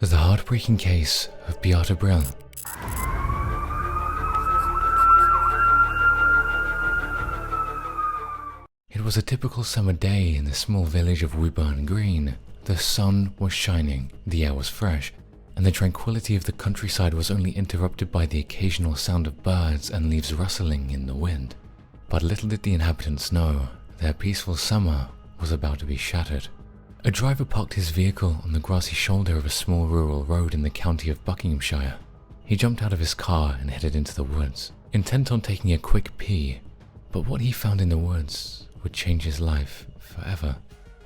The heartbreaking case of Beata Brill. It was a typical summer day in the small village of Woburn Green. The sun was shining, the air was fresh, and the tranquility of the countryside was only interrupted by the occasional sound of birds and leaves rustling in the wind. But little did the inhabitants know, their peaceful summer was about to be shattered. A driver parked his vehicle on the grassy shoulder of a small rural road in the county of Buckinghamshire. He jumped out of his car and headed into the woods, intent on taking a quick pee. But what he found in the woods would change his life forever.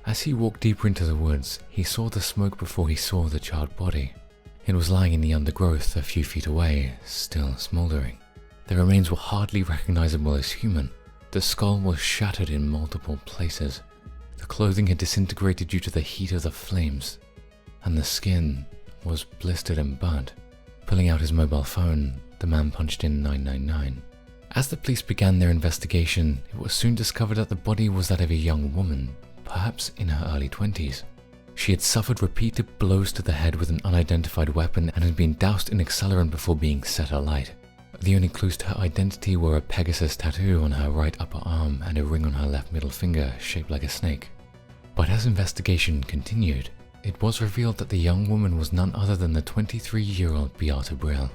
As he walked deeper into the woods, he saw the smoke before he saw the charred body. It was lying in the undergrowth a few feet away, still smoldering. The remains were hardly recognizable as human. The skull was shattered in multiple places. The clothing had disintegrated due to the heat of the flames, and the skin was blistered and burnt. Pulling out his mobile phone, the man punched in 999. As the police began their investigation, it was soon discovered that the body was that of a young woman, perhaps in her early 20s. She had suffered repeated blows to the head with an unidentified weapon and had been doused in accelerant before being set alight. The only clues to her identity were a Pegasus tattoo on her right upper arm and a ring on her left middle finger shaped like a snake. But as investigation continued, it was revealed that the young woman was none other than the 23-year-old Beata Brill,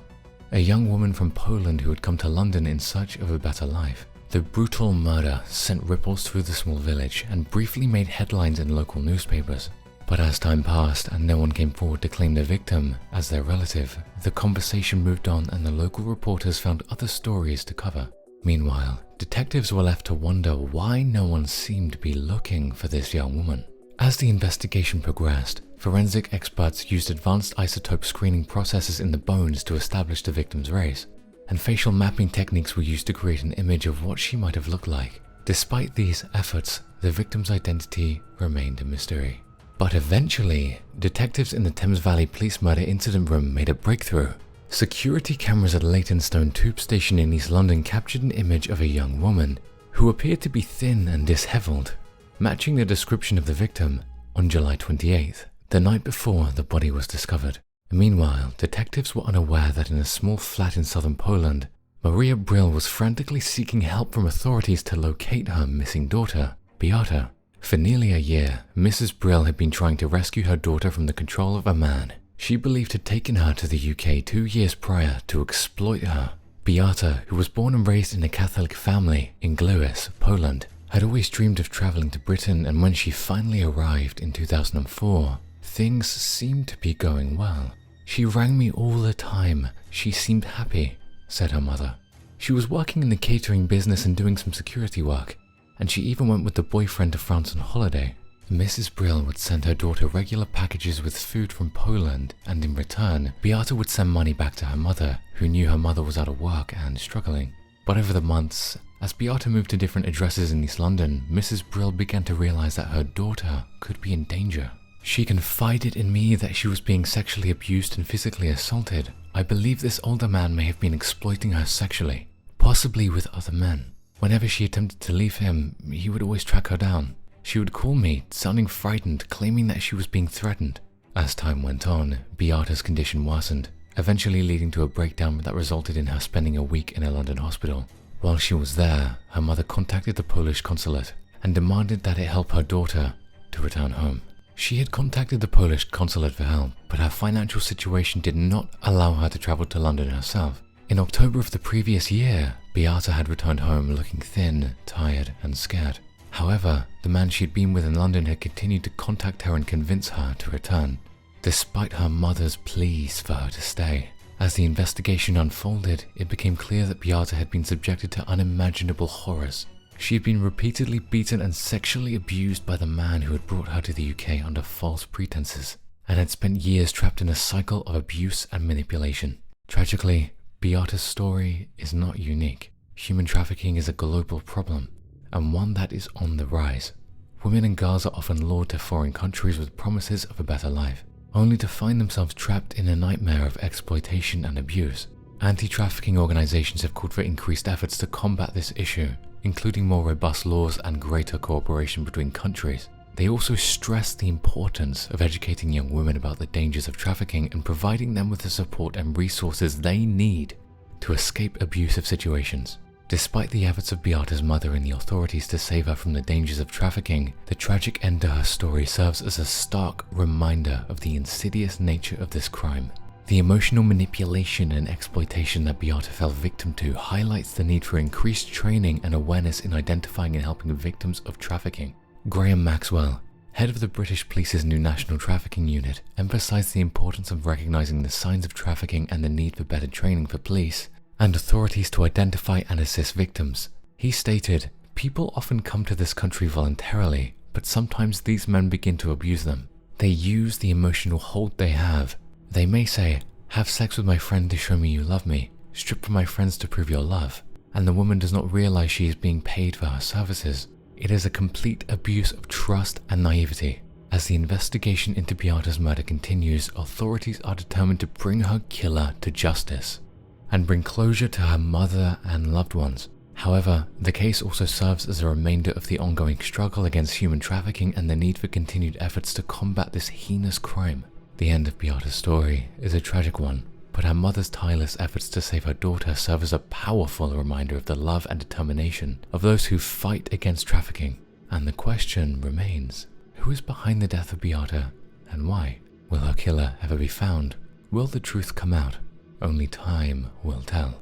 a young woman from Poland who had come to London in search of a better life. The brutal murder sent ripples through the small village and briefly made headlines in local newspapers. But as time passed and no one came forward to claim the victim as their relative, the conversation moved on and the local reporters found other stories to cover. Meanwhile, detectives were left to wonder why no one seemed to be looking for this young woman. As the investigation progressed, forensic experts used advanced isotope screening processes in the bones to establish the victim's race, and facial mapping techniques were used to create an image of what she might have looked like. Despite these efforts, the victim's identity remained a mystery. But eventually, detectives in the Thames Valley Police Murder Incident Room made a breakthrough. Security cameras at Leytonstone Tube Station in East London captured an image of a young woman who appeared to be thin and disheveled, matching the description of the victim on July 28th, the night before the body was discovered. Meanwhile, detectives were unaware that in a small flat in southern Poland, Maria Brill was frantically seeking help from authorities to locate her missing daughter, Beata. For nearly a year, Mrs. Brill had been trying to rescue her daughter from the control of a man she believed had taken her to the UK 2 years prior to exploit her. Beata, who was born and raised in a Catholic family in Gliwice, Poland, had always dreamed of traveling to Britain, and when she finally arrived in 2004, things seemed to be going well. "She rang me all the time. She seemed happy," said her mother. She was working in the catering business and doing some security work, and she even went with the boyfriend to France on holiday. Mrs. Brill would send her daughter regular packages with food from Poland, and in return, Beata would send money back to her mother, who knew her mother was out of work and struggling. But over the months, as Beata moved to different addresses in East London, Mrs. Brill began to realize that her daughter could be in danger. "She confided in me that she was being sexually abused and physically assaulted. I believe this older man may have been exploiting her sexually, possibly with other men. Whenever she attempted to leave him, he would always track her down. She would call me, sounding frightened, claiming that she was being threatened." As time went on, Beata's condition worsened, eventually leading to a breakdown that resulted in her spending a week in a London hospital. While she was there, her mother contacted the Polish consulate and demanded that it help her daughter to return home. She had contacted the Polish consulate for help, but her financial situation did not allow her to travel to London herself. In October of the previous year, Beata had returned home looking thin, tired, and scared. However, the man she'd been with in London had continued to contact her and convince her to return, despite her mother's pleas for her to stay. As the investigation unfolded, it became clear that Beata had been subjected to unimaginable horrors. She had been repeatedly beaten and sexually abused by the man who had brought her to the UK under false pretenses, and had spent years trapped in a cycle of abuse and manipulation. Tragically, Beata's story is not unique. Human trafficking is a global problem, and one that is on the rise. Women and girls are often lured to foreign countries with promises of a better life, only to find themselves trapped in a nightmare of exploitation and abuse. Anti-trafficking organizations have called for increased efforts to combat this issue, including more robust laws and greater cooperation between countries. They also stress the importance of educating young women about the dangers of trafficking and providing them with the support and resources they need to escape abusive situations. Despite the efforts of Beata's mother and the authorities to save her from the dangers of trafficking, the tragic end to her story serves as a stark reminder of the insidious nature of this crime. The emotional manipulation and exploitation that Beata fell victim to highlights the need for increased training and awareness in identifying and helping victims of trafficking. Graham Maxwell, head of the British Police's new National Trafficking Unit, emphasised the importance of recognising the signs of trafficking and the need for better training for police and authorities to identify and assist victims. He stated, "People often come to this country voluntarily, but sometimes these men begin to abuse them. They use the emotional hold they have. They may say, 'Have sex with my friend to show me you love me, strip from my friends to prove your love,' and the woman does not realize she is being paid for her services. It is a complete abuse of trust and naivety." As the investigation into Beata's murder continues, authorities are determined to bring her killer to justice and bring closure to her mother and loved ones. However, the case also serves as a reminder of the ongoing struggle against human trafficking and the need for continued efforts to combat this heinous crime. The end of Beata's story is a tragic one, but her mother's tireless efforts to save her daughter serve as a powerful reminder of the love and determination of those who fight against trafficking. And the question remains, who is behind the death of Beata and why? Will her killer ever be found? Will the truth come out? Only time will tell.